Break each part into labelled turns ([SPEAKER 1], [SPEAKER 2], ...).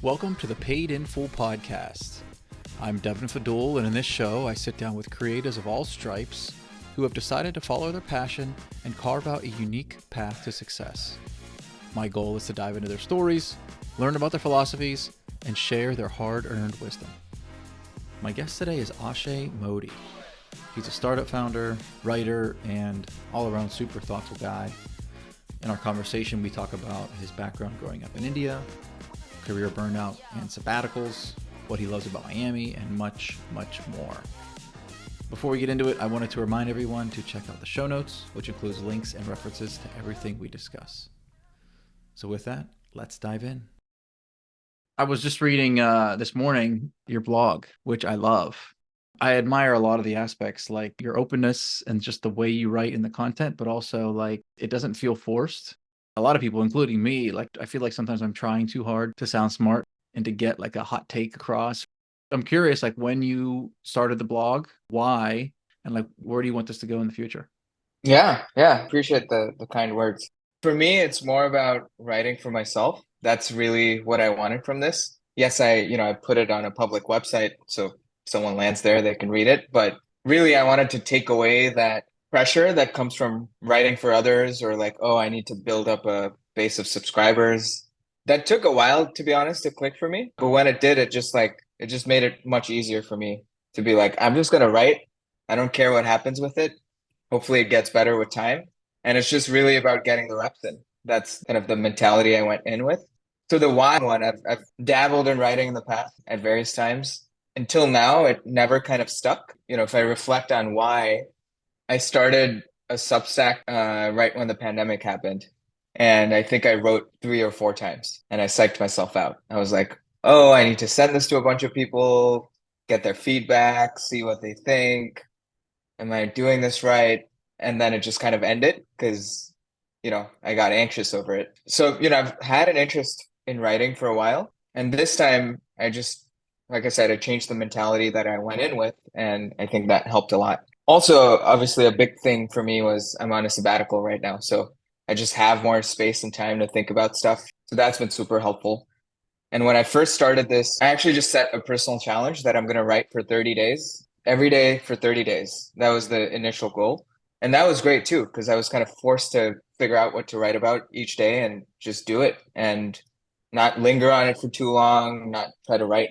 [SPEAKER 1] Welcome to the Paid in Full podcast. I'm Devin Fadul, and in this show, I sit down with creatives of all stripes who have decided to follow their passion and carve out a unique path to success. My goal is to dive into their stories, learn about their philosophies, and share their hard-earned wisdom. My guest today is Aashay Mody. He's a startup founder, writer, and all-around super thoughtful guy. In our conversation, we talk about his background growing up in India, career burnout and sabbaticals, what he loves about Miami, and much, much more. Before we get into it, I wanted to remind everyone to check out the show notes, which includes links and references to everything we discuss. So with that, let's dive in. I was just reading this morning your blog, which I love. I admire a lot of the aspects, like your openness and just the way you write in the content, but also like it doesn't feel forced. A lot of people, including me, like I feel like sometimes I'm trying too hard to sound smart and to get like a hot take across. I'm curious, like when you started the blog, why, and like where do you want this to go in the future?
[SPEAKER 2] Yeah. Appreciate the kind words. For me, it's more about writing for myself. That's really what I wanted from this. Yes, I put it on a public website, so if someone lands there, they can read it. But really, I wanted to take away that pressure that comes from writing for others or like, oh, I need to build up a base of subscribers. That took a while, to be honest, to click for me. But when it did, it just made it much easier for me to be like, I'm just gonna write. I don't care what happens with it. Hopefully it gets better with time. And it's just really about getting the reps in. That's kind of the mentality I went in with. So the why one, I've dabbled in writing in the past at various times. Until now, it never kind of stuck. If I reflect on why, I started a Substack right when the pandemic happened. And I think I wrote 3 or 4 times and I psyched myself out. I was like, oh, I need to send this to a bunch of people, get their feedback, see what they think. Am I doing this right? And then it just kind of ended because, I got anxious over it. So, I've had an interest in writing for a while. And this time I just, like I said, I changed the mentality that I went in with. And I think that helped a lot. Also, obviously, a big thing for me was I'm on a sabbatical right now. So I just have more space and time to think about stuff. So that's been super helpful. And when I first started this, I actually just set a personal challenge that I'm going to write for 30 days, every day for 30 days. That was the initial goal. And that was great too, because I was kind of forced to figure out what to write about each day and just do it and not linger on it for too long, not try to write,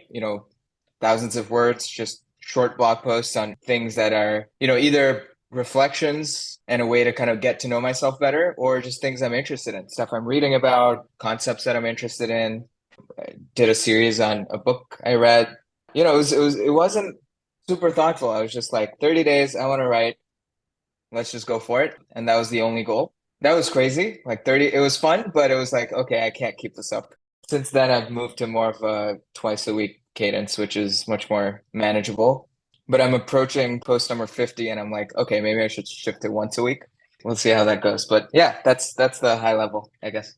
[SPEAKER 2] thousands of words, just short blog posts on things that are, either reflections and a way to kind of get to know myself better or just things I'm interested in, stuff I'm reading about, concepts that I'm interested in. I did a series on a book I read. It wasn't super thoughtful. I was just like 30 days, I want to write. Let's just go for it. And that was the only goal. That was crazy. Like 30, it was fun, but it was like, okay, I can't keep this up. Since then, I've moved to more of a twice a week cadence, which is much more manageable. But I'm approaching post number 50 and I'm like, okay, maybe I should shift to once a week. We'll see how that goes. But yeah, that's the high level, I guess.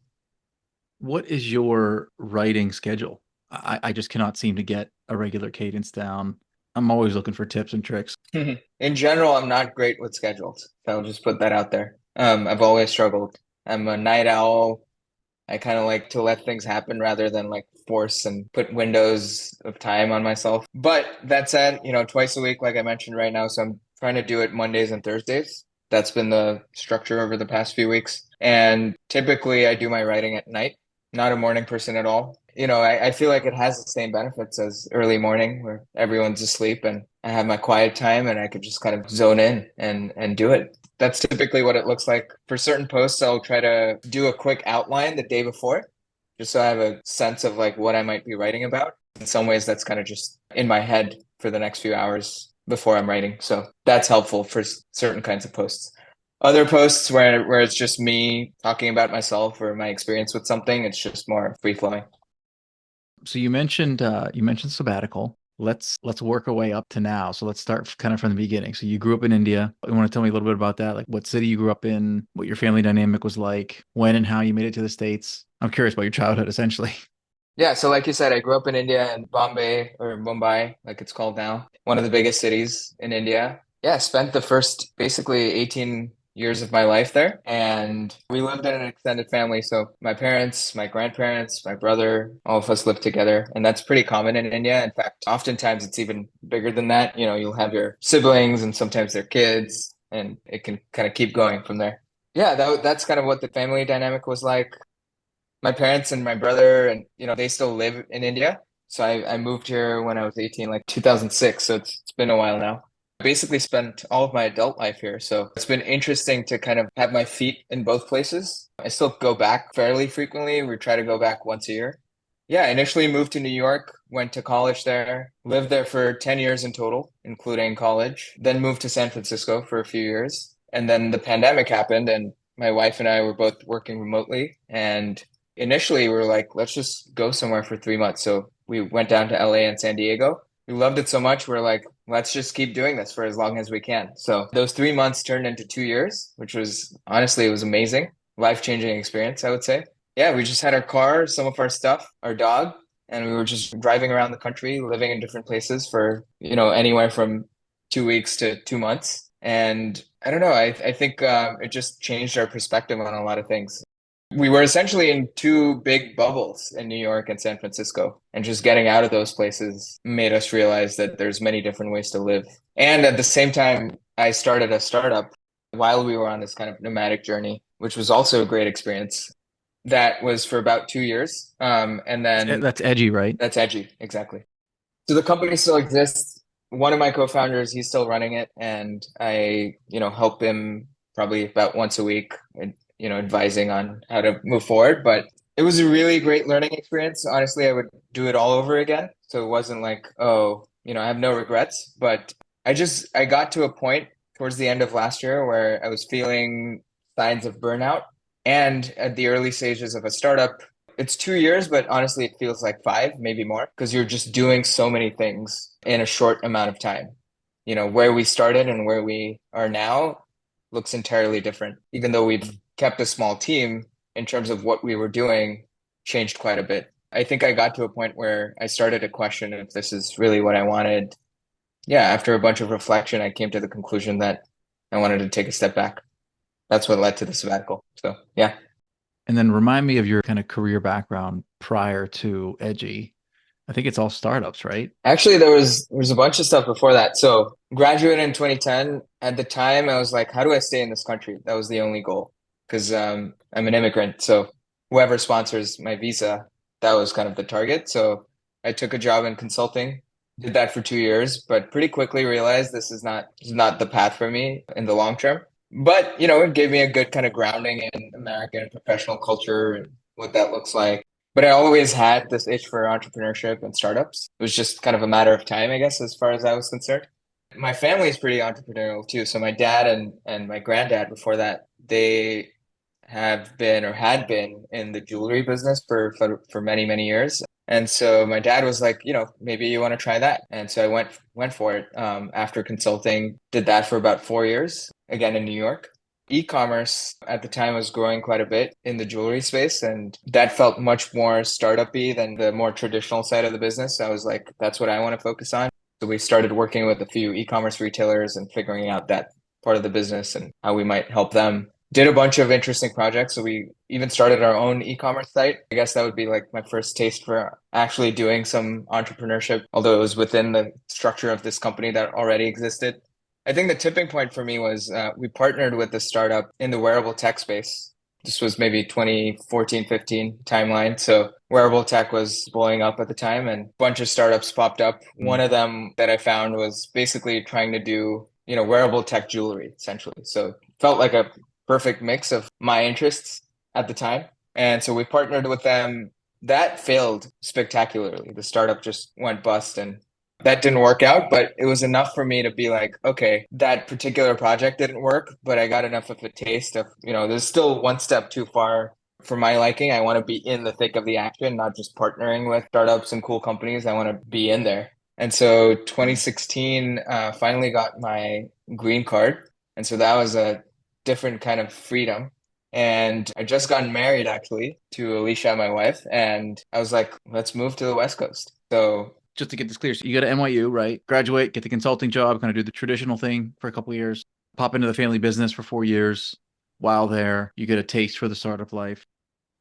[SPEAKER 1] What is your writing schedule? I just cannot seem to get a regular cadence down. I'm always looking for tips and tricks.
[SPEAKER 2] In general, I'm not great with schedules. So I'll just put that out there. I've always struggled. I'm a night owl. I kind of like to let things happen rather than like force and put windows of time on myself. But that said, twice a week, like I mentioned right now, so I'm trying to do it Mondays and Thursdays. That's been the structure over the past few weeks. And typically I do my writing at night, not a morning person at all. I feel like it has the same benefits as early morning where everyone's asleep and I have my quiet time and I could just kind of zone in and do it. That's typically what it looks like. For certain posts, I'll try to do a quick outline the day before, just so I have a sense of like what I might be writing about. In some ways, that's kind of just in my head for the next few hours before I'm writing. So that's helpful for certain kinds of posts. Other posts where it's just me talking about myself or my experience with something, it's just more free flowing.
[SPEAKER 1] So you mentioned sabbatical. Let's work our way up to now. So let's start kind of from the beginning. So you grew up in India. You want to tell me a little bit about that? Like what city you grew up in, what your family dynamic was like, when and how you made it to the States. I'm curious about your childhood, essentially.
[SPEAKER 2] Yeah, so like you said, I grew up in India in Bombay or Mumbai, like it's called now, one of the biggest cities in India. Yeah, spent the first basically 18 years of my life there. And we lived in an extended family. So my parents, my grandparents, my brother, all of us lived together. And that's pretty common in India. In fact, oftentimes it's even bigger than that. You know, you'll have your siblings and sometimes their kids, and it can kind of keep going from there. Yeah, that's kind of what the family dynamic was like. My parents and my brother, and they still live in India. So I moved here when I was 18, like 2006. So it's been a while now. I basically spent all of my adult life here. So it's been interesting to kind of have my feet in both places. I still go back fairly frequently. We try to go back once a year. Yeah, initially moved to New York, went to college there, lived there for 10 years in total, including college, then moved to San Francisco for a few years. And then the pandemic happened, and my wife and I were both working remotely. And initially we were like, let's just go somewhere for 3 months. So we went down to LA and San Diego. We loved it so much. We're like, let's just keep doing this for as long as we can. So those 3 months turned into 2 years, which was honestly, it was amazing. Life-changing experience, I would say. Yeah, we just had our car, some of our stuff, our dog, and we were just driving around the country, living in different places for, anywhere from 2 weeks to 2 months. And I don't know, I think it just changed our perspective on a lot of things. We were essentially in two big bubbles in New York and San Francisco, and just getting out of those places made us realize that there's many different ways to live. And at the same time, I started a startup while we were on this kind of nomadic journey, which was also a great experience. That was for about 2 years. And then
[SPEAKER 1] That's edgy, right?
[SPEAKER 2] that's edgy, exactly. So the company still exists. One of my co-founders, he's still running it, and I, help him probably about once a week, and, advising on how to move forward. But it was a really great learning experience. Honestly, I would do it all over again. So it wasn't like, oh, I have no regrets. But I got to a point towards the end of last year where I was feeling signs of burnout. And at the early stages of a startup, it's 2 years, but honestly, it feels like five, maybe more, because you're just doing so many things in a short amount of time. Where we started and where we are now looks entirely different. Even though we've kept a small team, in terms of what we were doing, changed quite a bit. I think I got to a point where I started to question if this is really what I wanted. Yeah, after a bunch of reflection, I came to the conclusion that I wanted to take a step back. That's what led to the sabbatical. So, yeah.
[SPEAKER 1] And then remind me of your kind of career background prior to Edgy. I think it's all startups, right?
[SPEAKER 2] Actually, there was a bunch of stuff before that. So, graduated in 2010. At the time, I was like, how do I stay in this country? That was the only goal because I'm an immigrant. So, whoever sponsors my visa, that was kind of the target. So, I took a job in consulting, did that for 2 years, but pretty quickly realized this is not the path for me in the long term. But, it gave me a good kind of grounding in American professional culture and what that looks like. But I always had this itch for entrepreneurship and startups. It was just kind of a matter of time, I guess, as far as I was concerned. My family is pretty entrepreneurial too. So my dad and my granddad before that, they have been or had been in the jewelry business for many, many years. And so my dad was like, maybe you want to try that. And so I went for it after consulting, did that for about 4 years, again in New York. E-commerce at the time was growing quite a bit in the jewelry space, and that felt much more startup-y than the more traditional side of the business. So I was like, that's what I want to focus on. So we started working with a few e-commerce retailers and figuring out that part of the business and how we might help them. Did a bunch of interesting projects. So we even started our own e-commerce site. I guess that would be like my first taste for actually doing some entrepreneurship, although it was within the structure of this company that already existed. I think the tipping point for me was we partnered with a startup in the wearable tech space. This was maybe 2014, 15 timeline. So wearable tech was blowing up at the time and a bunch of startups popped up. One of them that I found was basically trying to do, wearable tech jewelry, essentially. So it felt like a perfect mix of my interests at the time. And so we partnered with them. That failed spectacularly. The startup just went bust and that didn't work out, but it was enough for me to be like, okay, that particular project didn't work, but I got enough of a taste of, there's still one step too far for my liking. I want to be in the thick of the action, not just partnering with startups and cool companies. I want to be in there. And so 2016, finally got my green card. And so that was a different kind of freedom. And I just gotten married actually to Alicia, my wife. And I was like, let's move to the West Coast. So
[SPEAKER 1] Just to get this clear, so you go to NYU, right? Graduate, get the consulting job, kind of do the traditional thing for a couple of years. Pop into the family business for 4 years. While there, you get a taste for the startup life.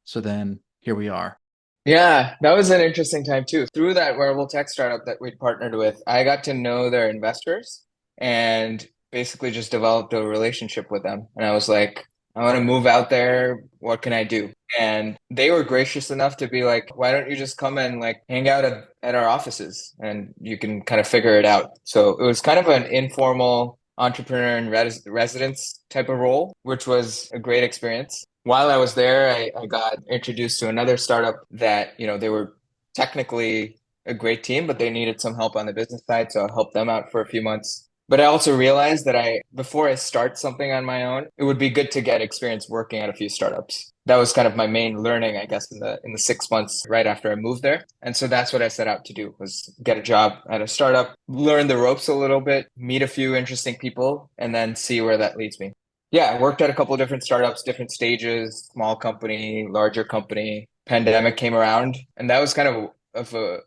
[SPEAKER 1] So then here we are.
[SPEAKER 2] Yeah, that was an interesting time too. Through that wearable tech startup that we'd partnered with, I got to know their investors and basically just developed a relationship with them. And I was like, I want to move out there. What can I do? And they were gracious enough to be like, why don't you just come and like hang out at our offices and you can kind of figure it out. So it was kind of an informal entrepreneur in residence type of role, which was a great experience. While I was there, I got introduced to another startup that, they were technically a great team, but they needed some help on the business side. So I helped them out for a few months. But I also realized that before I start something on my own, it would be good to get experience working at a few startups. That was kind of my main learning, I guess, in the 6 months right after I moved there. And so that's what I set out to do was get a job at a startup, learn the ropes a little bit, meet a few interesting people, and then see where that leads me. Yeah, I worked at a couple of different startups, different stages, small company, larger company. Pandemic came around, and that was kind of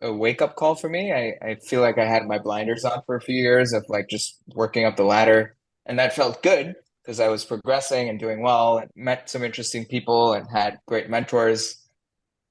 [SPEAKER 2] a wake-up call for me. I feel like I had my blinders on for a few years of like just working up the ladder, and that felt good because I was progressing and doing well and met some interesting people and had great mentors.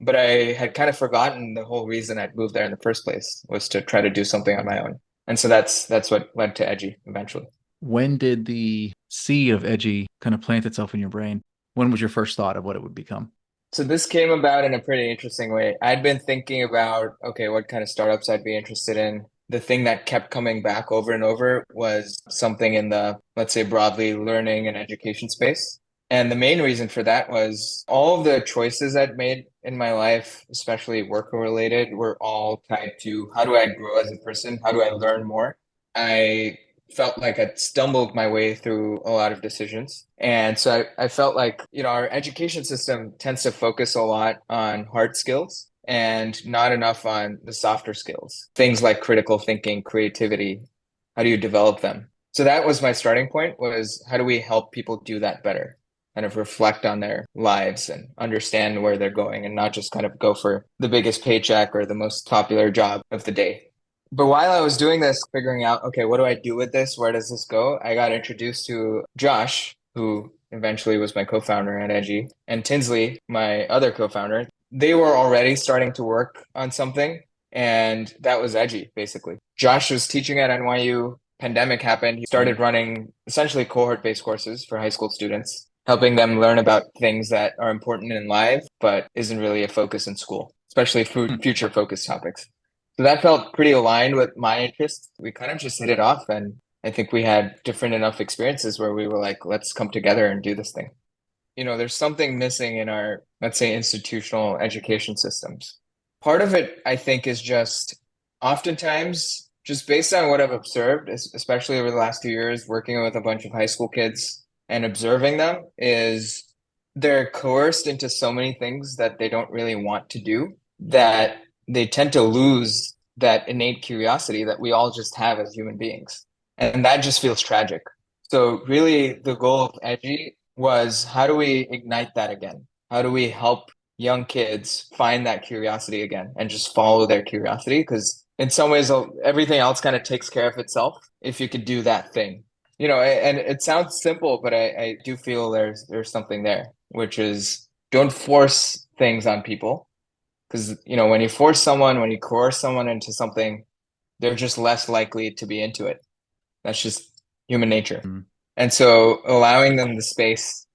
[SPEAKER 2] But I had kind of forgotten the whole reason I'd moved there in the first place was to try to do something on my own. And so that's what led to Edgy eventually.
[SPEAKER 1] When did the seed of edgy kind of plant itself in your brain? When was your first thought of what it would become?
[SPEAKER 2] So this came about in a pretty interesting way. I'd been thinking about, okay, what kind of startups I'd be interested in. The thing that kept coming back over and over was something in the, let's say, broadly learning and education space. And the main reason for that was all of the choices I'd made in my life, especially work related, were all tied to how do I grow as a person? How do I learn more? I felt like I stumbled my way through a lot of decisions. And so I felt like, our education system tends to focus a lot on hard skills and not enough on the softer skills. Things like critical thinking, creativity. How do you develop them? So that was my starting point was how do we help people do that better? Kind of reflect on their lives and understand where they're going and not just kind of go for the biggest paycheck or the most popular job of the day. But while I was doing this, figuring out, okay, what do I do with this? Where does this go? I got introduced to Josh, who eventually was my co-founder at Edgy, and Tinsley, my other co-founder. They were already starting to work on something, and that was Edgy, basically. Josh was teaching at NYU. Pandemic happened. He started running essentially cohort-based courses for high school students, helping them learn about things that are important in life, but isn't really a focus in school, especially future-focused topics. So that felt pretty aligned with my interests. We kind of just hit it off. And I think we had different enough experiences where we were like, let's come together and do this thing. There's something missing in our, let's say, institutional education systems. Part of it, I think, is just oftentimes, just based on what I've observed, especially over the last few years, working with a bunch of high school kids and observing them, is they're coerced into so many things that they don't really want to do that they tend to lose that innate curiosity that we all just have as human beings. And that just feels tragic. So really the goal of Edgy was how do we ignite that again? How do we help young kids find that curiosity again and just follow their curiosity? Because in some ways, everything else kind of takes care of itself if you could do that thing. And it sounds simple, but I do feel there's something there, which is don't force things on people. Because, when you when you coerce someone into something, they're just less likely to be into it. That's just human nature.
[SPEAKER 1] Mm.
[SPEAKER 2] And so allowing them the space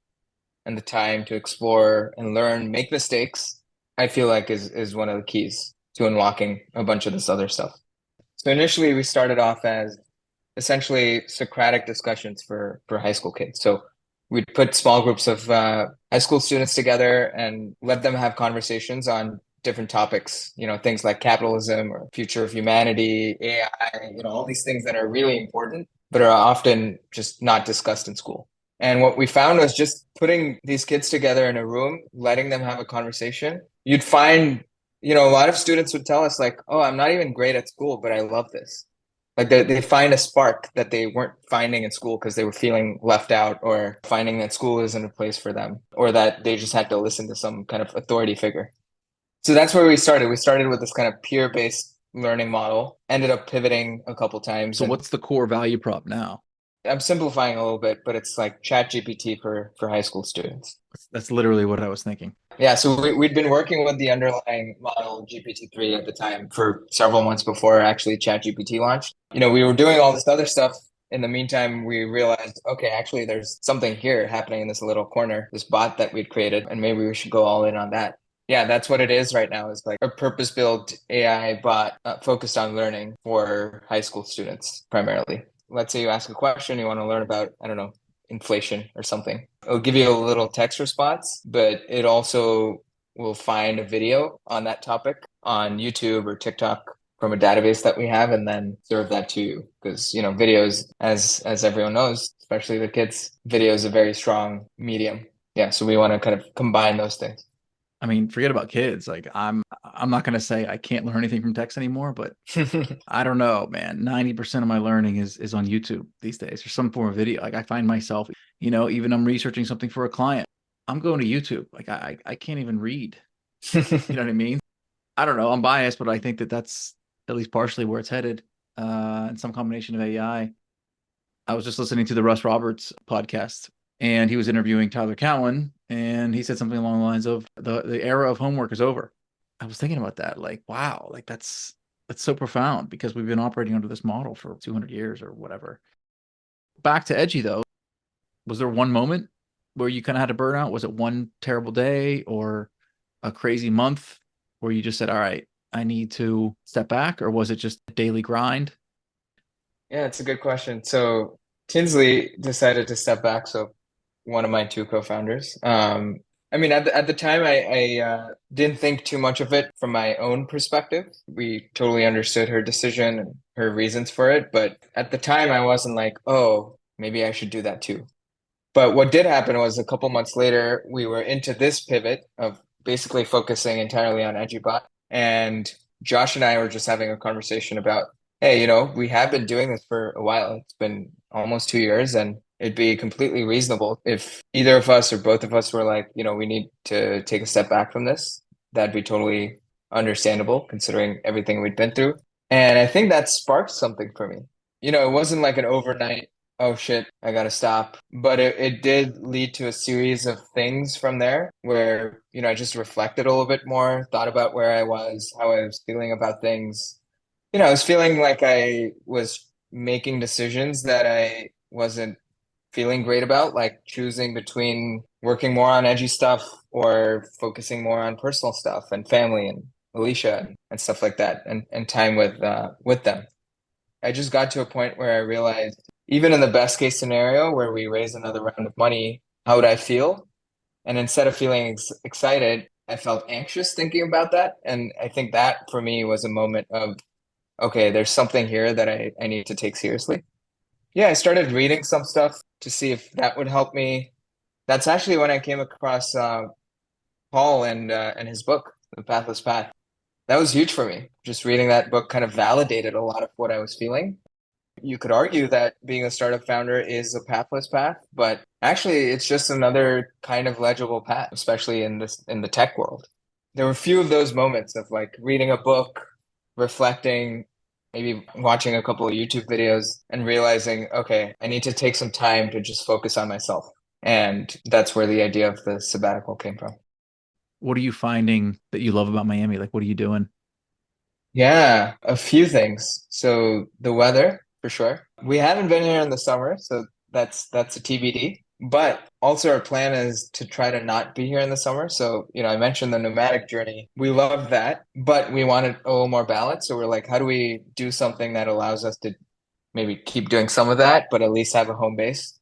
[SPEAKER 2] and the time to explore and learn, make mistakes, I feel like is one of the keys to unlocking a bunch of this other stuff. So initially we started off as essentially Socratic discussions for high school kids. So we'd put small groups of high school students together and let them have conversations on different topics, things like capitalism or future of humanity, AI, all these things that are really important, but are often just not discussed in school. And what we found was just putting these kids together in a room, letting them have a conversation. You'd find, a lot of students would tell us like, oh, I'm not even great at school, but I love this. Like they find a spark that they weren't finding in school because they were feeling left out or finding that school isn't a place for them or that they just had to listen to some kind of authority figure. So that's where we started. We started with this kind of peer-based learning model, ended up pivoting a couple times.
[SPEAKER 1] So what's the core value prop now?
[SPEAKER 2] I'm simplifying a little bit, but it's like Chat GPT for high school students.
[SPEAKER 1] That's literally what I was thinking.
[SPEAKER 2] Yeah, so we'd been working with the underlying model GPT-3 at the time for several months before actually ChatGPT launched. We were doing all this other stuff. In the meantime, we realized, okay, actually, there's something here happening in this little corner, this bot that we'd created, and maybe we should go all in on that. Yeah, that's what it is right now, is like a purpose-built AI bot focused on learning for high school students primarily. Let's say you ask a question, you want to learn about, I don't know, inflation or something. It'll give you a little text response, but it also will find a video on that topic on YouTube or TikTok from a database that we have and then serve that to you. Because, videos, as everyone knows, especially the kids, video is a very strong medium. Yeah, so we want to kind of combine those things.
[SPEAKER 1] I mean, forget about kids. Like I'm not gonna say I can't learn anything from text anymore, but I don't know, man. 90% of my learning is on YouTube these days, or some form of video. Like I find myself, even I'm researching something for a client, I'm going to YouTube. Like I can't even read. You know what I mean? I don't know. I'm biased, but I think that that's at least partially where it's headed. And some combination of AI. I was just listening to the Russ Roberts podcast, and he was interviewing Tyler Cowen, and he said something along the lines of the era of homework is over. I was thinking about that, like, wow, like that's so profound because we've been operating under this model for 200 years or whatever. Back to edgy though, was there one moment where you kind of had a burnout? Was it one terrible day or a crazy month where you just said, all right, I need to step back, or was it just a daily grind?
[SPEAKER 2] Yeah, it's a good question. So Tinsley decided to step back. So one of my two co-founders. I mean, at the time, I didn't think too much of it from my own perspective. We totally understood her decision and her reasons for it. But at the time, I wasn't like, oh, maybe I should do that too. But what did happen was a couple months later, we were into this pivot of basically focusing entirely on EduBot. And Josh and I were just having a conversation about, hey, we have been doing this for a while. It's been almost 2 years, and it'd be completely reasonable if either of us or both of us were like, we need to take a step back from this. That'd be totally understandable considering everything we'd been through. And I think that sparked something for me. It wasn't like an overnight, oh shit, I gotta stop. But it did lead to a series of things from there where, I just reflected a little bit more, thought about where I was, how I was feeling about things. I was feeling like I was making decisions that I wasn't feeling great about, like choosing between working more on edgy stuff or focusing more on personal stuff and family and Alicia and stuff like that and time with them. I just got to a point where I realized, even in the best case scenario where we raise another round of money, how would I feel? And instead of feeling excited, I felt anxious thinking about that. And I think that for me was a moment of, okay, there's something here that I need to take seriously. Yeah, I started reading some stuff to see if that would help me. That's actually when I came across Paul and his book, The Pathless Path. That was huge for me. Just reading that book kind of validated a lot of what I was feeling. You could argue that being a startup founder is a pathless path, but actually it's just another kind of legible path, especially in the tech world. There were a few of those moments of like reading a book, reflecting, maybe watching a couple of YouTube videos and realizing, okay, I need to take some time to just focus on myself. And that's where the idea of the sabbatical came from.
[SPEAKER 1] What are you finding that you love about Miami? Like, what are you doing?
[SPEAKER 2] Yeah, a few things. So the weather, for sure. We haven't been here in the summer, so that's a TBD. But also our plan is to try to not be here in the summer. So, I mentioned the nomadic journey. We love that, but we wanted a little more balance. So we're like, how do we do something that allows us to maybe keep doing some of that, but at least have a home base?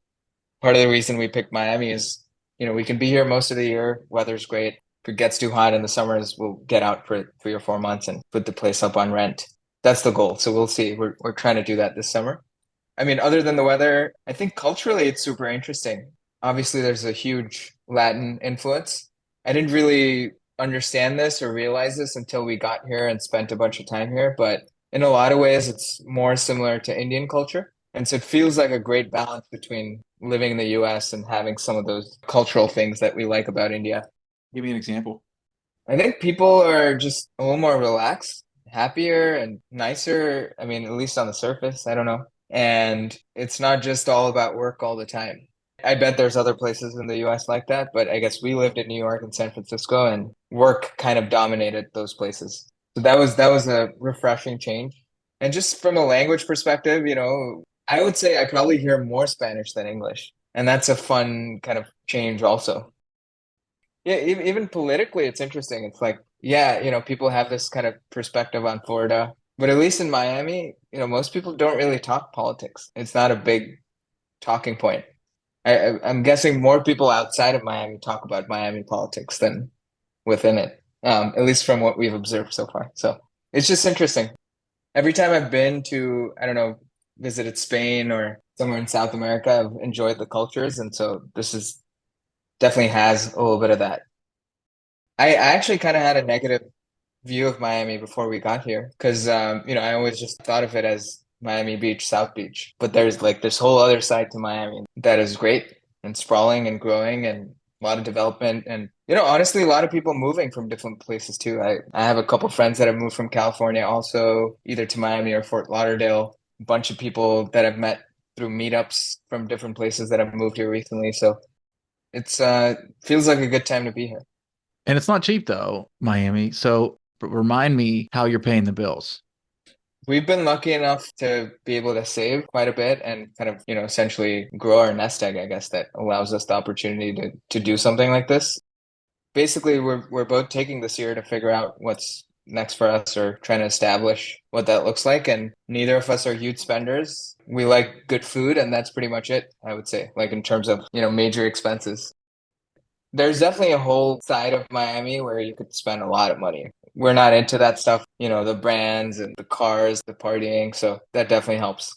[SPEAKER 2] Part of the reason we picked Miami is, we can be here most of the year. Weather's great. If it gets too hot in the summers, we'll get out for 3 or 4 months and put the place up on rent. That's the goal. So we'll see. We're trying to do that this summer. I mean, other than the weather, I think culturally it's super interesting. Obviously, there's a huge Latin influence. I didn't really understand this or realize this until we got here and spent a bunch of time here, but in a lot of ways, it's more similar to Indian culture. And so it feels like a great balance between living in the US and having some of those cultural things that we like about India.
[SPEAKER 1] Give me an example.
[SPEAKER 2] I think people are just a little more relaxed, happier, and nicer. I mean, at least on the surface. I don't know. And it's not just all about work all the time. I bet there's other places in the US like that, but I guess we lived in New York and San Francisco and work kind of dominated those places. So that was a refreshing change. And just from a language perspective, I would say I probably hear more Spanish than English. And that's a fun kind of change also. Yeah, even politically, it's interesting. It's like, yeah, people have this kind of perspective on Florida, but at least in Miami, most people don't really talk politics. It's not a big talking point. I'm guessing more people outside of Miami talk about Miami politics than within it, at least from what we've observed so far. So it's just interesting. Every time I've been to, I don't know, visited Spain or somewhere in South America, I've enjoyed the cultures. And so this is definitely has a little bit of that. I actually kind of had a negative view of Miami before we got here because I always just thought of it as Miami Beach, South Beach. But there's like this whole other side to Miami that is great and sprawling and growing and a lot of development and honestly a lot of people moving from different places too. I have a couple friends that have moved from California also either to Miami or Fort Lauderdale. A bunch of people that I've met through meetups from different places that have moved here recently. So it's feels like a good time to be here.
[SPEAKER 1] And it's not cheap though, Miami. So remind me how you're paying the bills.
[SPEAKER 2] We've been lucky enough to be able to save quite a bit and kind of, essentially grow our nest egg, I guess, that allows us the opportunity to do something like this. Basically, we're both taking this year to figure out what's next for us or trying to establish what that looks like. And neither of us are huge spenders. We like good food, and that's pretty much it, I would say, like in terms of, major expenses. There's definitely a whole side of Miami where you could spend a lot of money. We're not into that stuff, the brands and the cars, the partying. So that definitely helps.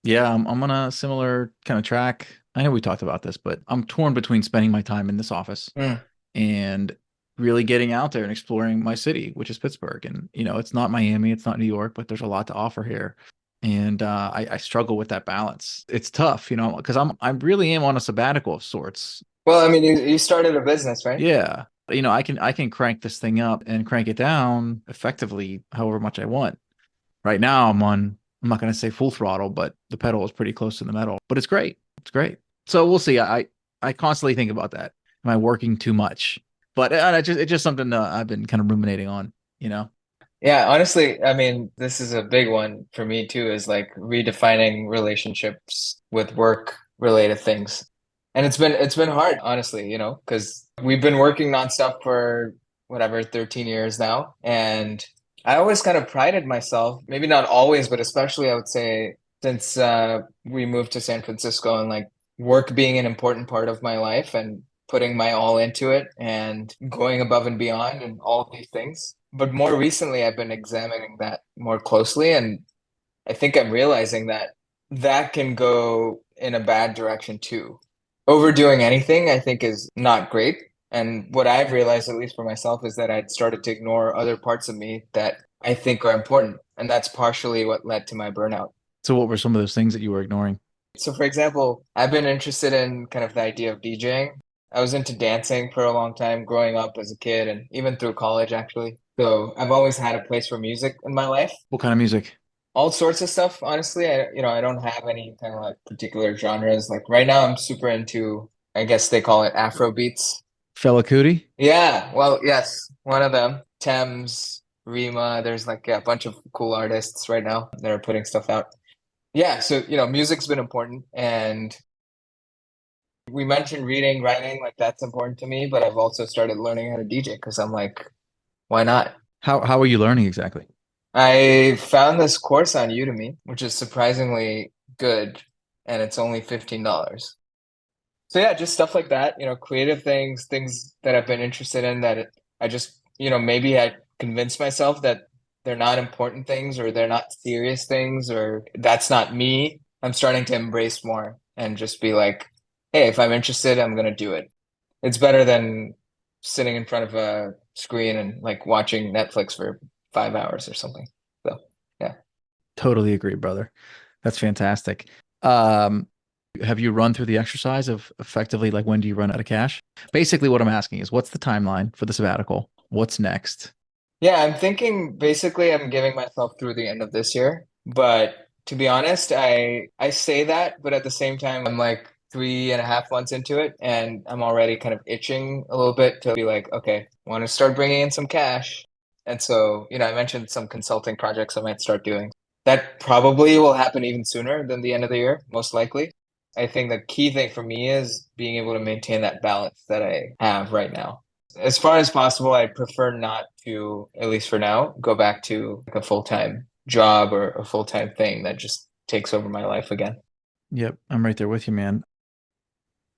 [SPEAKER 1] Yeah, I'm on a similar kind of track. I know we talked about this, but I'm torn between spending my time in this office
[SPEAKER 2] Mm.
[SPEAKER 1] and really getting out there and exploring my city, which is Pittsburgh. And, it's not Miami, it's not New York, but there's a lot to offer here. And I struggle with that balance. It's tough, because I really am on a sabbatical of sorts.
[SPEAKER 2] Well, I mean, you started a business, right?
[SPEAKER 1] Yeah. I can crank this thing up and crank it down effectively however much I want. Right now I'm not going to say full throttle, but the pedal is pretty close to the metal. But it's great. It's great. So we'll see. I constantly think about that. Am I working too much? But it's just something that I've been kind of ruminating on, you know?
[SPEAKER 2] Yeah, honestly, I mean, this is a big one for me too, is like redefining relationships with work related things. And it's been hard, honestly, because we've been working nonstop for whatever, 13 years now. And I always kind of prided myself, maybe not always, but especially I would say since we moved to San Francisco and like work being an important part of my life and putting my all into it and going above and beyond and all of these things. But more recently, I've been examining that more closely, and I think I'm realizing that that can go in a bad direction too. Overdoing anything, I think, is not great. And what I've realized, at least for myself, is that I'd started to ignore other parts of me that I think are important. And that's partially what led to my burnout.
[SPEAKER 1] So what were some of those things that you were ignoring?
[SPEAKER 2] So, for example, I've been interested in kind of the idea of DJing. I was into dancing for a long time growing up as a kid and even through college, actually. So I've always had a place for music in my life.
[SPEAKER 1] What kind of music?
[SPEAKER 2] All sorts of stuff, honestly. I don't have any kind of like particular genres. Like right now, I'm super into, I guess they call it Afro beats.
[SPEAKER 1] Fela Kuti?
[SPEAKER 2] Yeah, well, yes, one of them. Thames, Rima. There's like a bunch of cool artists right now that are putting stuff out. Yeah, so music's been important, and we mentioned reading, writing, like that's important to me, but I've also started learning how to DJ because I'm like, why not?
[SPEAKER 1] How are you learning exactly?
[SPEAKER 2] I found this course on Udemy, which is surprisingly good, and it's only $15. So yeah, just stuff like that, creative things, things that I've been interested in that I just, maybe I convinced myself that they're not important things or they're not serious things or that's not me. I'm starting to embrace more and just be like, hey, if I'm interested, I'm gonna do it. It's better than sitting in front of a screen and like watching Netflix for 5 hours or something. So yeah.
[SPEAKER 1] Totally agree, brother. That's fantastic. Um, have you run through the exercise of effectively like when do you run out of cash? Basically, what I'm asking is what's the timeline for the sabbatical? What's next?
[SPEAKER 2] Yeah, I'm thinking basically I'm giving myself through the end of this year, but To be honest, I say that, but at the same time, I'm like 3.5 months into it, and I'm already kind of itching a little bit to be like, okay, want to start bringing in some cash. And so, I mentioned some consulting projects I might start doing. That probably will happen even sooner than the end of the year, most likely. I think the key thing for me is being able to maintain that balance that I have right now. As far as possible, I prefer not to, at least for now, go back to like a full-time job or a full-time thing that just takes over my life again.
[SPEAKER 1] Yep, I'm right there with you, man.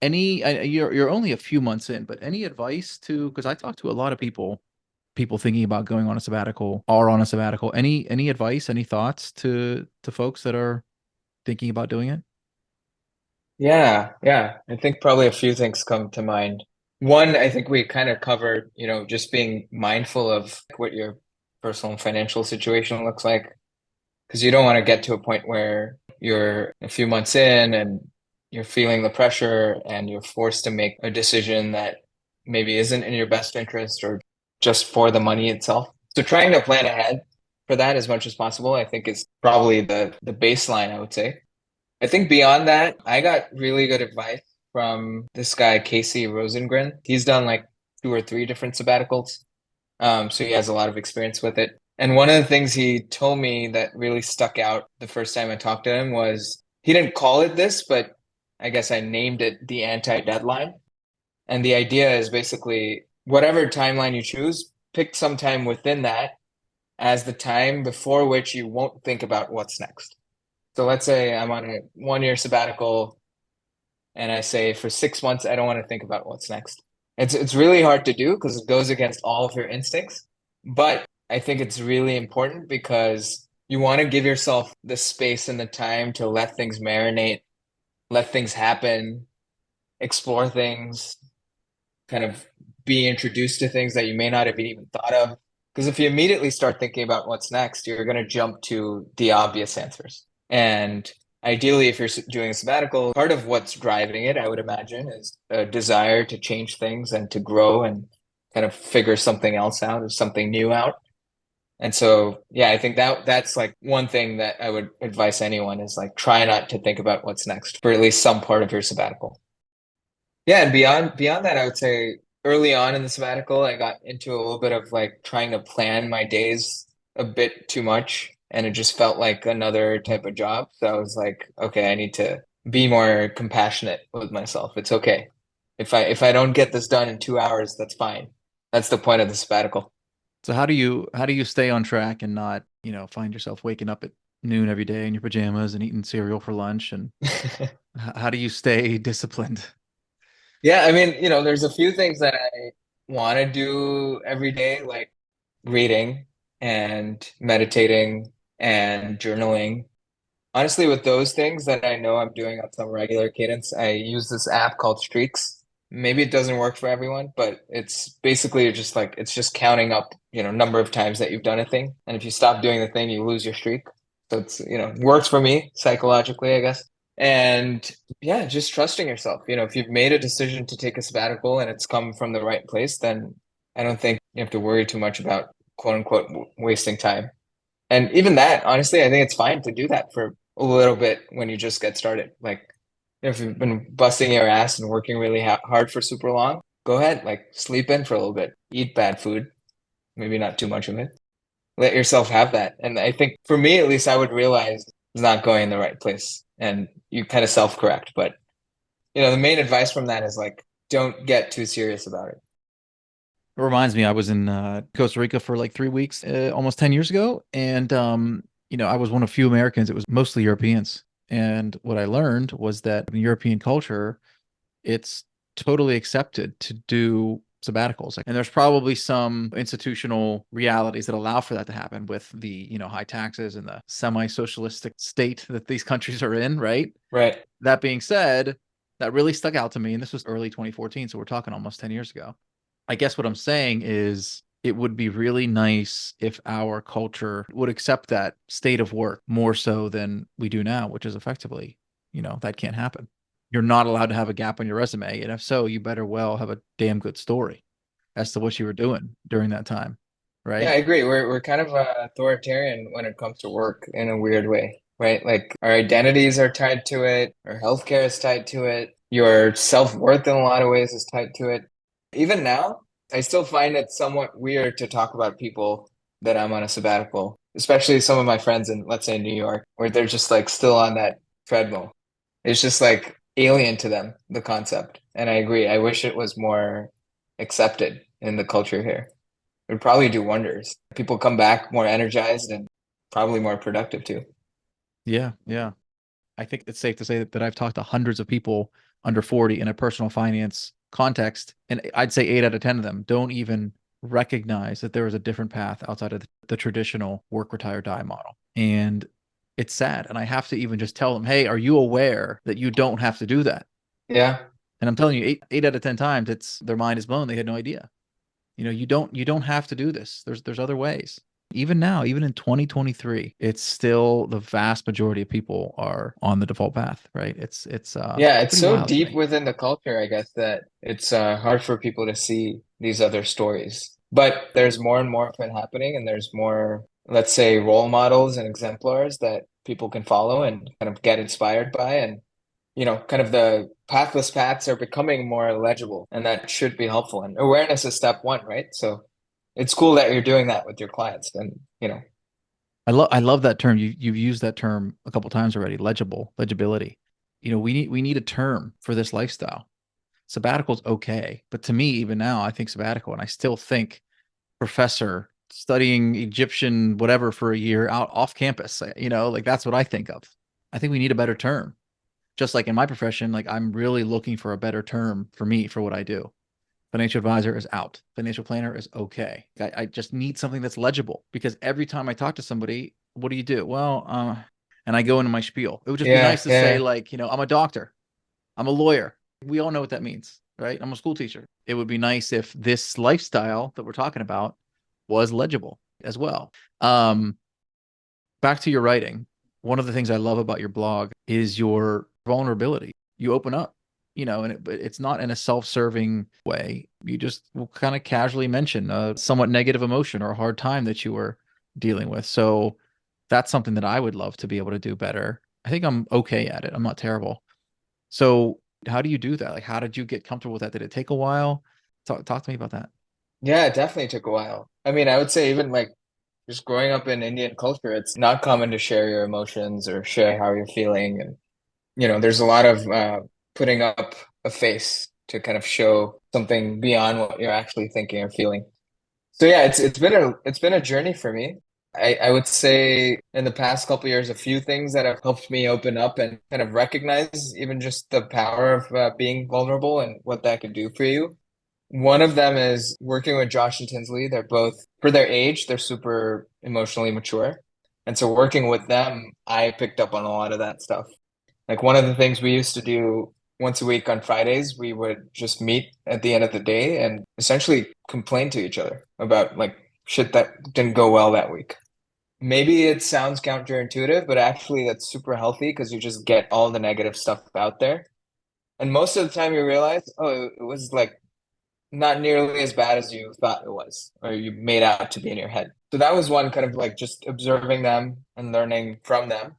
[SPEAKER 1] You're only a few months in, but any advice to, because I talk to a lot of people thinking about going on a sabbatical or on a sabbatical. Any advice, any thoughts to folks that are thinking about doing it?
[SPEAKER 2] Yeah, yeah. I think probably a few things come to mind. One, I think we kind of covered, just being mindful of what your personal and financial situation looks like, because you don't want to get to a point where you're a few months in and you're feeling the pressure and you're forced to make a decision that maybe isn't in your best interest or just for the money itself. So trying to plan ahead for that as much as possible, I think is probably the baseline, I would say. I think beyond that, I got really good advice from this guy, Casey Rosengren. He's done like two or three different sabbaticals. So he has a lot of experience with it. And one of the things he told me that really stuck out the first time I talked to him was he didn't call it this, but I guess I named it the anti-deadline. And the idea is basically whatever timeline you choose, pick some time within that as the time before which you won't think about what's next. So let's say I'm on a 1 year sabbatical and I say for 6 months, I don't want to think about what's next. It's really hard to do because it goes against all of your instincts. But I think it's really important because you want to give yourself the space and the time to let things marinate, let things happen, explore things, kind of be introduced to things that you may not have even thought of. Because if you immediately start thinking about what's next, you're going to jump to the obvious answers. And ideally, if you're doing a sabbatical, part of what's driving it, I would imagine, is a desire to change things and to grow and kind of figure something else out or something new out. And so, yeah, I think that's like one thing that I would advise anyone is like try not to think about what's next for at least some part of your sabbatical. Yeah, and beyond that, I would say early on in the sabbatical, I got into a little bit of like trying to plan my days a bit too much, and it just felt like another type of job. So I was like, okay, I need to be more compassionate with myself. It's okay. If I don't get this done in 2 hours, that's fine. That's the point of the sabbatical.
[SPEAKER 1] So how do you stay on track and not, find yourself waking up at noon every day in your pajamas and eating cereal for lunch? And how do you stay disciplined?
[SPEAKER 2] Yeah, I mean, there's a few things that I want to do every day, like reading and meditating and journaling. Honestly, with those things that I know I'm doing on some regular cadence, I use this app called Streaks. Maybe it doesn't work for everyone, but it's basically just like it's just counting up, number of times that you've done a thing. And if you stop doing the thing, you lose your streak. So it's, works for me psychologically, I guess. And yeah, just trusting yourself. If you've made a decision to take a sabbatical and it's come from the right place, then I don't think you have to worry too much about quote unquote wasting time. And even that, honestly, I think it's fine to do that for a little bit when you just get started. Like, if you've been busting your ass and working really hard for super long, go ahead, like sleep in for a little bit, eat bad food, maybe not too much of it. Let yourself have that. And I think for me, at least, I would realize it's not going in the right place. And you kind of self-correct. But, the main advice from that is like, don't get too serious about it.
[SPEAKER 1] It reminds me, I was in Costa Rica for like 3 weeks, almost 10 years ago. And, I was one of few Americans. It was mostly Europeans. And what I learned was that in European culture, it's totally accepted to do sabbaticals. And there's probably some institutional realities that allow for that to happen with the, high taxes and the semi-socialistic state that these countries are in, right?
[SPEAKER 2] Right.
[SPEAKER 1] That being said, that really stuck out to me. And this was early 2014. So we're talking almost 10 years ago. I guess what I'm saying is it would be really nice if our culture would accept that state of work more so than we do now, which is effectively, that can't happen. You're not allowed to have a gap on your resume. And if so, you better well have a damn good story as to what you were doing during that time.
[SPEAKER 2] Yeah, I
[SPEAKER 1] Right.
[SPEAKER 2] agree. We're kind of authoritarian when it comes to work in a weird way. right? Like our identities are tied to it, our healthcare is tied to it, your self-worth in a lot of ways is tied to it. Even now, I still find it somewhat weird to talk about people that I'm on a sabbatical, especially some of my friends in, let's say, New York, where they're just like still on that treadmill. It's just like alien to them, the concept. And I agree. I wish it was more accepted in the culture here. It would probably do wonders. People come back more energized and probably more productive too.
[SPEAKER 1] Yeah, yeah. I think it's safe to say that I've talked to hundreds of people under 40 in a personal finance context, and I'd say 8 out of 10 of them don't even recognize that there is a different path outside of the traditional work, retire, die model. And it's sad. And I have to even just tell them, hey, are you aware that you don't have to do that?
[SPEAKER 2] Yeah.
[SPEAKER 1] And I'm telling you, eight out of 10 times, it's their mind is blown. They had no idea. You don't have to do this. There's other ways. Even now, even in 2023, it's still the vast majority of people are on the default path, right?
[SPEAKER 2] Yeah,
[SPEAKER 1] It's
[SPEAKER 2] it's
[SPEAKER 1] pretty
[SPEAKER 2] so
[SPEAKER 1] wild to
[SPEAKER 2] deep
[SPEAKER 1] me.
[SPEAKER 2] within the culture, I guess, that it's hard for people to see these other stories. But there's more and more of it happening, and there's more, let's say, role models and exemplars that people can follow and kind of get inspired by. And, kind of the pathless paths are becoming more legible, and that should be helpful. And awareness is step one, right? So it's cool that you're doing that with your clients. And,
[SPEAKER 1] I love that term. You've used that term a couple times already. Legibility. We need a term for this lifestyle. Sabbatical's okay, but to me, even now, I think sabbatical, and I still think professor studying Egyptian whatever for a year out off campus. Like that's what I think of. I think we need a better term. Just like in my profession, like I'm really looking for a better term for me for what I do. Financial advisor is out. Financial planner is okay. I just need something that's legible because every time I talk to somebody, what do you do? Well, and I go into my spiel. It would just be
[SPEAKER 2] yeah,
[SPEAKER 1] nice to say,
[SPEAKER 2] yeah.
[SPEAKER 1] like, I'm a doctor, I'm a lawyer. We all know what that means, right? I'm a school teacher. It would be nice if this lifestyle that we're talking about was legible as well. Um, Back to your writing. One of the things I love about your blog is your vulnerability. You open up, and it's not in a self-serving way. You just will kind of casually mention a somewhat negative emotion or a hard time that you were dealing with. So that's something that I would love to be able to do better. I think I'm okay at it. I'm not terrible. So how do you do that? Like, how did you get comfortable with that? Did it take a while? Talk to me about that.
[SPEAKER 2] Yeah, it definitely took a while. I mean, I would say even like just growing up in Indian culture, it's not common to share your emotions or share how you're feeling. And, there's a lot of putting up a face to kind of show something beyond what you're actually thinking or feeling. So yeah, it's been a journey for me. I would say in the past couple of years, a few things that have helped me open up and kind of recognize even just the power of being vulnerable and what that could do for you. One of them is working with Josh and Tinsley. They're both, for their age, they're super emotionally mature. And so working with them, I picked up on a lot of that stuff. Like one of the things we used to do once a week on Fridays, we would just meet at the end of the day and essentially complain to each other about like shit that didn't go well that week. Maybe it sounds counterintuitive, but actually that's super healthy because you just get all the negative stuff out there. And most of the time you realize, oh, it was like not nearly as bad as you thought it was, or you made out to be in your head. So that was one kind of like just observing them and learning from them.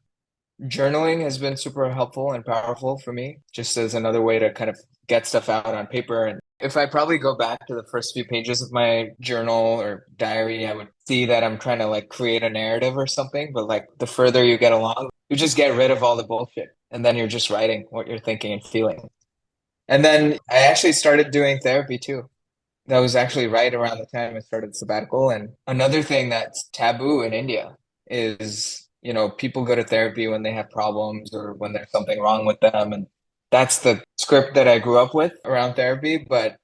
[SPEAKER 2] Journaling has been super helpful and powerful for me, just as another way to kind of get stuff out on paper. And if I probably go back to the first few pages of my journal or diary, I would see that I'm trying to like create a narrative or something. But like the further you get along, you just get rid of all the bullshit. And then you're just writing what you're thinking and feeling. And then I actually started doing therapy too. That was actually right around the time I started sabbatical. And another thing that's taboo in India is, people go to therapy when they have problems or when there's something wrong with them. And that's the script that I grew up with around therapy. But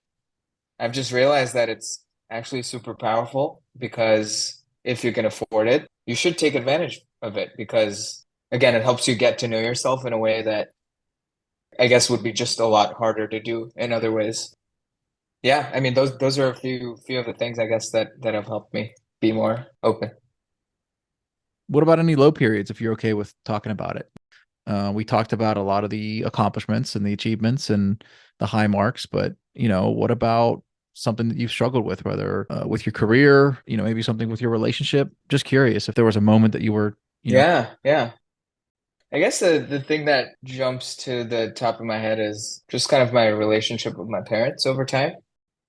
[SPEAKER 2] I've just realized that it's actually super powerful because if you can afford it, you should take advantage of it because, again, it helps you get to know yourself in a way that I guess would be just a lot harder to do in other ways. Yeah, I mean those are a few of the things I guess that have helped me be more open.
[SPEAKER 1] What about any low periods, if you're okay with talking about it? We talked about a lot of the accomplishments and the achievements and the high marks, but what about something that you've struggled with, whether with your career, maybe something with your relationship? Just curious if there was a moment that you were,
[SPEAKER 2] Yeah, yeah. I guess the thing that jumps to the top of my head is just kind of my relationship with my parents over time.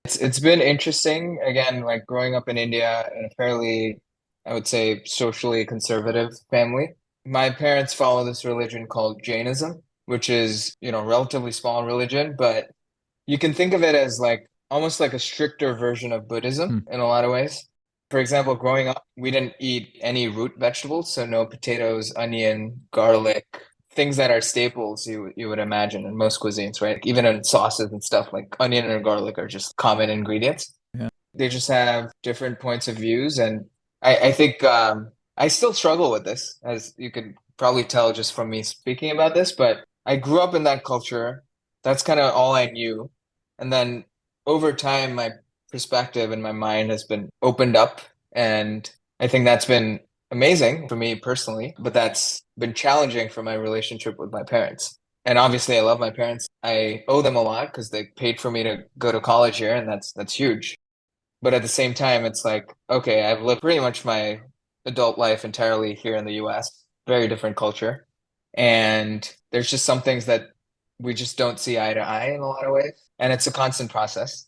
[SPEAKER 2] It's been interesting, again, like growing up in India in a fairly, I would say, socially conservative family. My parents follow this religion called Jainism, which is, relatively small religion, but you can think of it as like almost like a stricter version of Buddhism
[SPEAKER 1] Hmm.
[SPEAKER 2] in a lot of ways. For example, growing up, we didn't eat any root vegetables, so no potatoes, onion, garlic, things that are staples you would imagine in most cuisines, right? Even in sauces and stuff, like onion and garlic are just common ingredients.
[SPEAKER 1] Yeah.
[SPEAKER 2] They just have different points of views, and I think I still struggle with this, as you could probably tell just from me speaking about this. But I grew up in that culture. That's kind of all I knew, and then over time, my perspective and my mind has been opened up, and I think that's been amazing for me personally. But that's been challenging for my relationship with my parents. And obviously, I love my parents. I owe them a lot because they paid for me to go to college here, and that's huge. But at the same time, it's like, okay, I've lived pretty much my adult life entirely here in the US, very different culture. And there's just some things that we just don't see eye to eye in a lot of ways. And it's a constant process.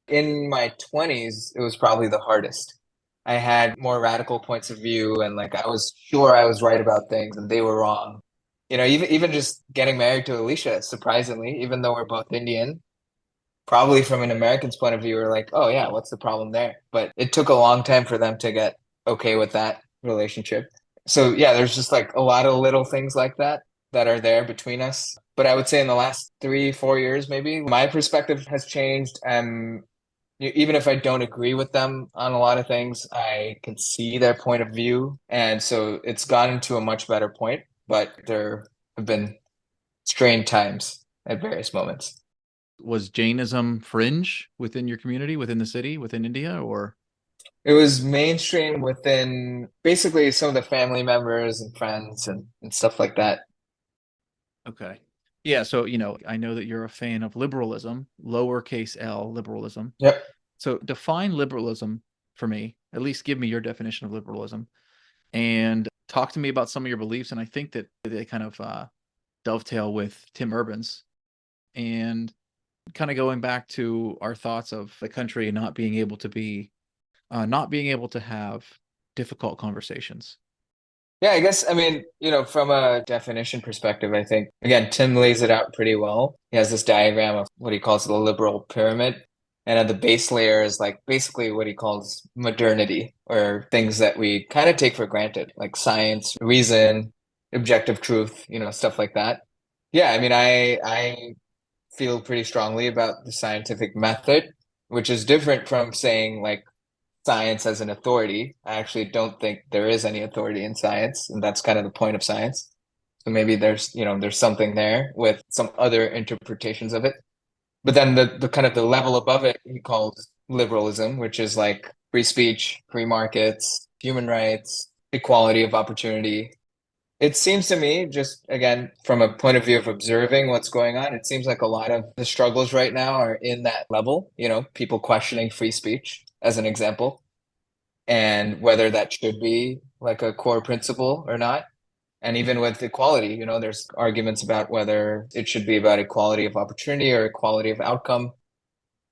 [SPEAKER 2] In my 20s, it was probably the hardest. I had more radical points of view, and like I was sure I was right about things and they were wrong. Even just getting married to Alicia, surprisingly, even though we're both Indian, probably from an American's point of view, we're like, oh yeah, what's the problem there? But it took a long time for them to get okay with that relationship. So yeah, there's just like a lot of little things like that that are there between us. But I would say in the last 3, 4 years, maybe my perspective has changed. Even if I don't agree with them on a lot of things, I can see their point of view. And so it's gotten to a much better point, but there have been strained times at various moments.
[SPEAKER 1] Was Jainism fringe within your community, within the city, within India, or?
[SPEAKER 2] It was mainstream within basically some of the family members and friends and stuff like that.
[SPEAKER 1] Okay. Yeah, so I know that you're a fan of liberalism, lowercase L, liberalism.
[SPEAKER 2] Yep.
[SPEAKER 1] So define liberalism for me. At least give me your definition of liberalism and talk to me about some of your beliefs. And I think that they kind of dovetail with Tim Urban's and kind of going back to our thoughts of the country not being able to not being able to have difficult conversations.
[SPEAKER 2] Yeah, I guess, I mean, from a definition perspective, I think, again, Tim lays it out pretty well. He has this diagram of what he calls the liberal pyramid. And at the base layer is like basically what he calls modernity, or things that we kind of take for granted, like science, reason, objective truth, stuff like that. Yeah, I mean, I feel pretty strongly about the scientific method, which is different from saying like science as an authority. I actually don't think there is any authority in science, and that's kind of the point of science. So maybe there's something there with some other interpretations of it. But then the kind of the level above it he calls liberalism, which is like free speech, free markets, human rights, equality of opportunity. It seems to me, just again, from a point of view of observing what's going on, it seems like a lot of the struggles right now are in that level, people questioning free speech, as an example, and whether that should be like a core principle or not. And even with equality, there's arguments about whether it should be about equality of opportunity or equality of outcome.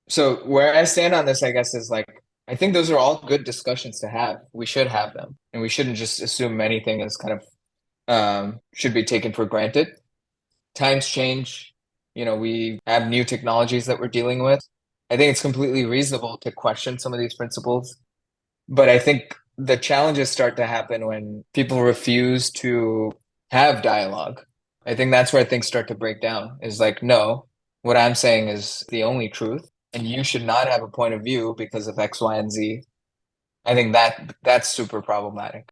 [SPEAKER 2] So where I stand on this, I guess, is like, I think those are all good discussions to have. We should have them, and we shouldn't just assume anything is kind of should be taken for granted. Times change. We have new technologies that we're dealing with. I think it's completely reasonable to question some of these principles, but I think the challenges start to happen when people refuse to have dialogue. I think that's where things start to break down. Is like, no, what I'm saying is the only truth, and you should not have a point of view because of X, Y, and Z. I think that's super problematic.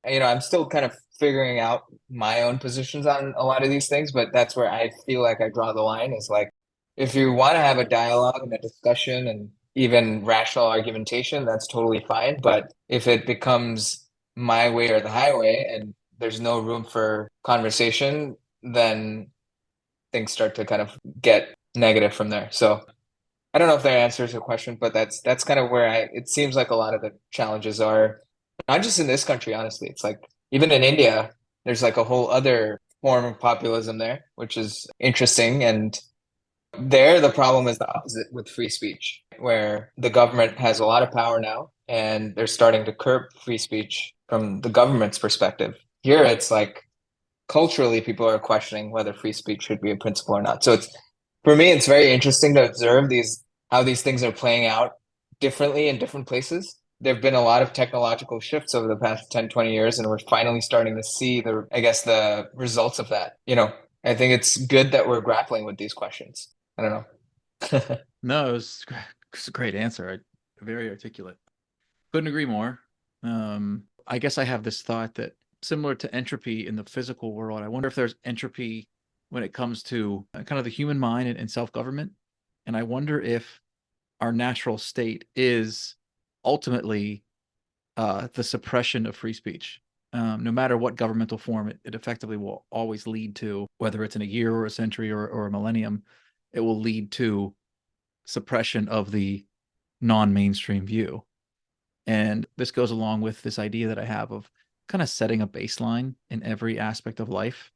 [SPEAKER 2] I'm still kind of figuring out my own positions on a lot of these things, but that's where I feel like I draw the line is like, if you want to have a dialogue and a discussion and even rational argumentation, that's totally fine. But if it becomes my way or the highway and there's no room for conversation, then things start to kind of get negative from there. So I don't know if that answers your question, but that's kind of where it seems like a lot of the challenges are not just in this country, honestly. It's like even in India, there's like a whole other form of populism there, which is interesting. And there, the problem is the opposite with free speech, where the government has a lot of power now, and they're starting to curb free speech from the government's perspective. Here, it's like culturally, people are questioning whether free speech should be a principle or not. So it's for me, it's very interesting to observe these how these things are playing out differently in different places. There have been a lot of technological shifts over the past 10, 20 years, and we're finally starting to see the, I guess, the results of that. I think it's good that we're grappling with these questions. I don't know.
[SPEAKER 1] No, it's a great answer. Very articulate. Couldn't agree more. I guess I have this thought that similar to entropy in the physical world, I wonder if there's entropy when it comes to kind of the human mind and self-government. And I wonder if our natural state is ultimately the suppression of free speech. No matter what governmental form, it effectively will always lead to, whether it's in a year or a century or a millennium, it will lead to suppression of the non-mainstream view. And this goes along with this idea that I have of kind of setting a baseline in every aspect of life,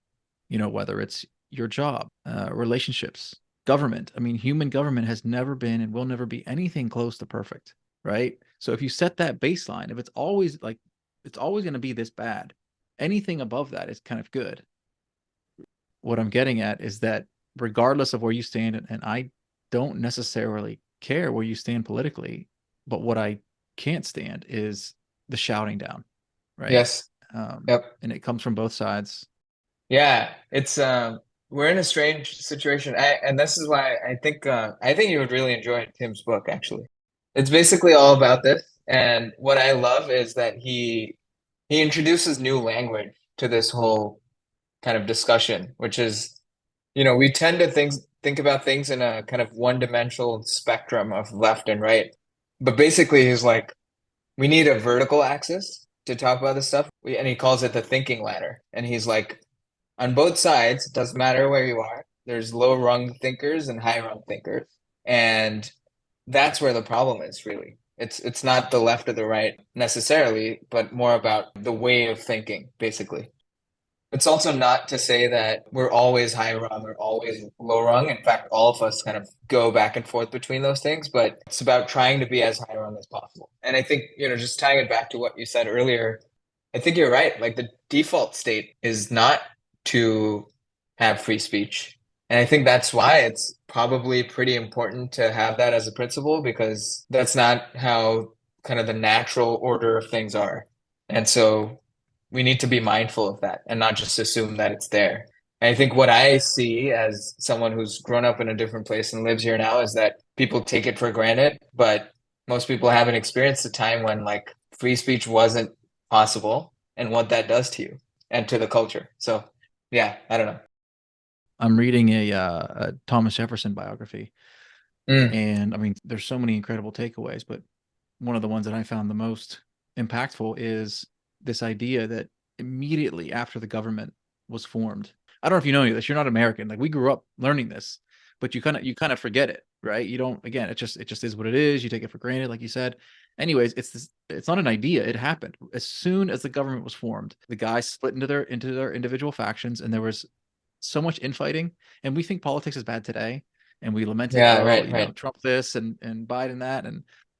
[SPEAKER 1] whether it's your job, relationships, government. I mean, human government has never been and will never be anything close to perfect, right? So if you set that baseline, if it's always going to be this bad, anything above that is kind of good. What I'm getting at is that regardless of where you stand, and I don't necessarily care where you stand politically, but what I can't stand is the shouting down, right?
[SPEAKER 2] Yes. Yep.
[SPEAKER 1] And it comes from both sides.
[SPEAKER 2] Yeah, it's we're in a strange situation. And this is why I think you would really enjoy Tim's book, actually. It's basically all about this. And what I love is that he introduces new language to this whole kind of discussion, which is, we tend to think about things in a kind of one-dimensional spectrum of left and right. But basically he's like, we need a vertical axis to talk about this stuff. And he calls it the thinking ladder. And he's like, on both sides, it doesn't matter where you are. There's low rung thinkers and high rung thinkers. And that's where the problem is, really. It's not the left or the right necessarily, but more about the way of thinking, basically. It's also not to say that we're always high rung or always low rung. In fact, all of us kind of go back and forth between those things, but it's about trying to be as high rung as possible. And I think, just tying it back to what you said earlier, I think you're right. Like the default state is not to have free speech. And I think that's why it's probably pretty important to have that as a principle because that's not how kind of the natural order of things are. And so we need to be mindful of that and not just assume that it's there. And I think what I see as someone who's grown up in a different place and lives here now is that people take it for granted, but most people haven't experienced a time when like free speech wasn't possible and what that does to you and to the culture. So yeah, I don't know.
[SPEAKER 1] I'm reading a Thomas Jefferson biography,
[SPEAKER 2] Mm,
[SPEAKER 1] and I mean, there's so many incredible takeaways, but one of the ones that I found the most impactful is this idea that immediately after the government was formed, I don't know if you know this, you're not American. Like we grew up learning this, but you kind of forget it, right? You don't, again, it just is what it is. You take it for granted, like you said. Anyways, it's not an idea. It happened. As soon as the government was formed, the guys split into their individual factions, and there was so much infighting. And we think politics is bad today, and we lament it.
[SPEAKER 2] yeah,
[SPEAKER 1] Oh,
[SPEAKER 2] right, right.
[SPEAKER 1] Trump this and Biden that,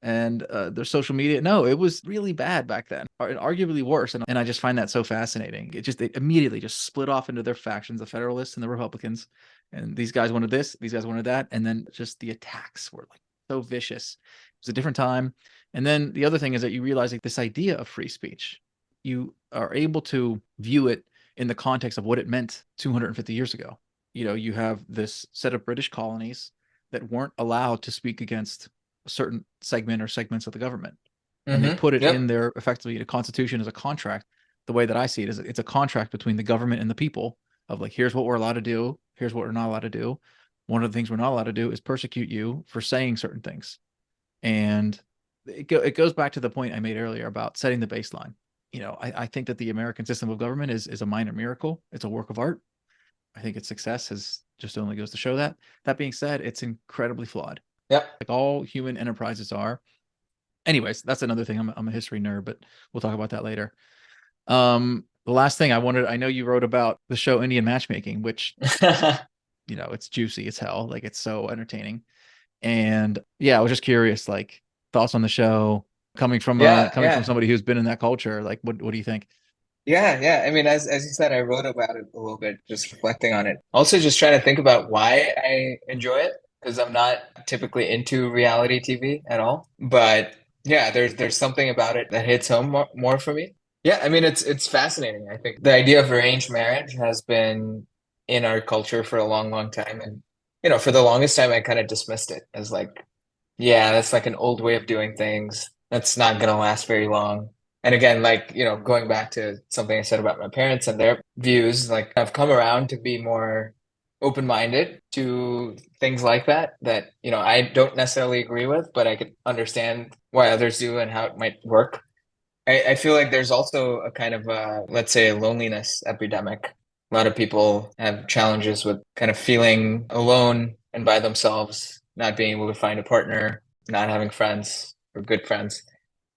[SPEAKER 1] and there's social media. No, it was really bad back then, and arguably worse. And I just find that so fascinating. They immediately just split off into their factions, the Federalists and the Republicans. And these guys wanted this, these guys wanted that. And then just the attacks were like so vicious. It was a different time. And then the other thing is that you realize like this idea of free speech, you are able to view it in the context of what it meant 250 years ago. You have this set of British colonies that weren't allowed to speak against a certain segment or segments of the government. And they put it in
[SPEAKER 2] Yep.
[SPEAKER 1] there effectively, the Constitution as a contract. The way that I see it is it's a contract between the government and the people of like, here's what we're allowed to do. Here's what we're not allowed to do. One of the things we're not allowed to do is persecute you for saying certain things. And it goes back to the point I made earlier about setting the baseline. I think that the American system of government is a minor miracle. It's a work of art. I think its success has just only goes to show that. That being said, it's incredibly flawed,
[SPEAKER 2] Yep.
[SPEAKER 1] like all human enterprises are. Anyways, that's another thing. I'm a history nerd, but we'll talk about that later. the last thing I know you wrote about the show Indian Matchmaking, which, it's juicy as hell. Like it's so entertaining. And yeah, I was just curious, like thoughts on the show coming from
[SPEAKER 2] Yeah.
[SPEAKER 1] somebody who's been in that culture. Like, what do you think?
[SPEAKER 2] Yeah. I mean, as you said, I wrote about it a little bit, just reflecting on it. Also, just trying to think about why I enjoy it, because I'm not typically into reality TV at all. But yeah, there's something about it that hits home more for me. Yeah, I mean, it's fascinating. I think the idea of arranged marriage has been in our culture for a long time, and for the longest time, I kind of dismissed it as like, yeah, that's like an old way of doing things. That's not going to last very long. And again, like, going back to something I said about my parents and their views, like I've come around to be more open-minded to things like that, I don't necessarily agree with, but I could understand why others do and how it might work. I feel like there's also a kind of, let's say, a loneliness epidemic. A lot of people have challenges with kind of feeling alone and by themselves, not being able to find a partner, not having friends or good friends.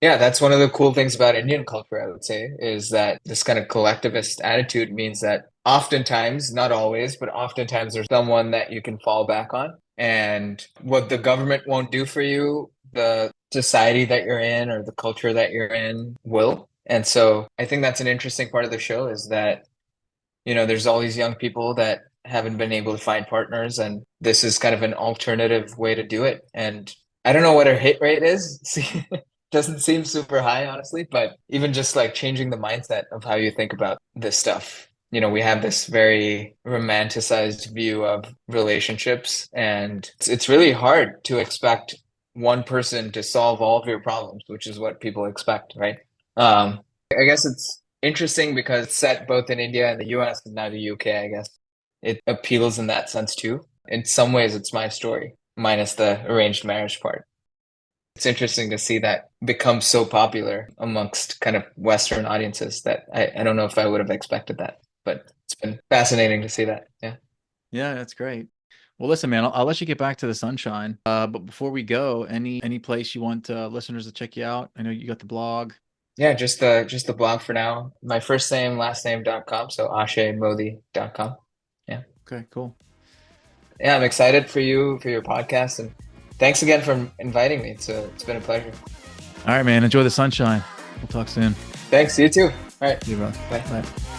[SPEAKER 2] Yeah, that's one of the cool things about Indian culture, I would say, is that this kind of collectivist attitude means that oftentimes, not always, but oftentimes there's someone that you can fall back on. And what the government won't do for you, the society that you're in or the culture that you're in will. And so I think that's an interesting part of the show is that, there's all these young people that haven't been able to find partners, and this is kind of an alternative way to do it. And I don't know what our hit rate is. Doesn't seem super high, honestly, but even just like changing the mindset of how you think about this stuff. We have this very romanticized view of relationships, and it's really hard to expect one person to solve all of your problems, which is what people expect, right? I guess it's interesting because it's set both in India and the US and now the UK, I guess. It appeals in that sense too. In some ways, it's my story, minus the arranged marriage part. It's interesting to see that become so popular amongst kind of Western audiences that I don't know if I would have expected that, but it's been fascinating to see that. Yeah.
[SPEAKER 1] Yeah, that's great. Well, listen, man, I'll let you get back to the sunshine. But before we go, any place you want listeners to check you out? I know you got the blog.
[SPEAKER 2] Yeah, just the blog for now. My first name, last name.com. So AashayMody.com. Yeah.
[SPEAKER 1] Okay, cool.
[SPEAKER 2] Yeah, I'm excited for you for your podcast, and thanks again for inviting me. It's been a pleasure.
[SPEAKER 1] All right, man. Enjoy the sunshine. We'll talk soon.
[SPEAKER 2] Thanks, you too. All right.
[SPEAKER 1] See you, bro.
[SPEAKER 2] Bye.
[SPEAKER 1] Bye.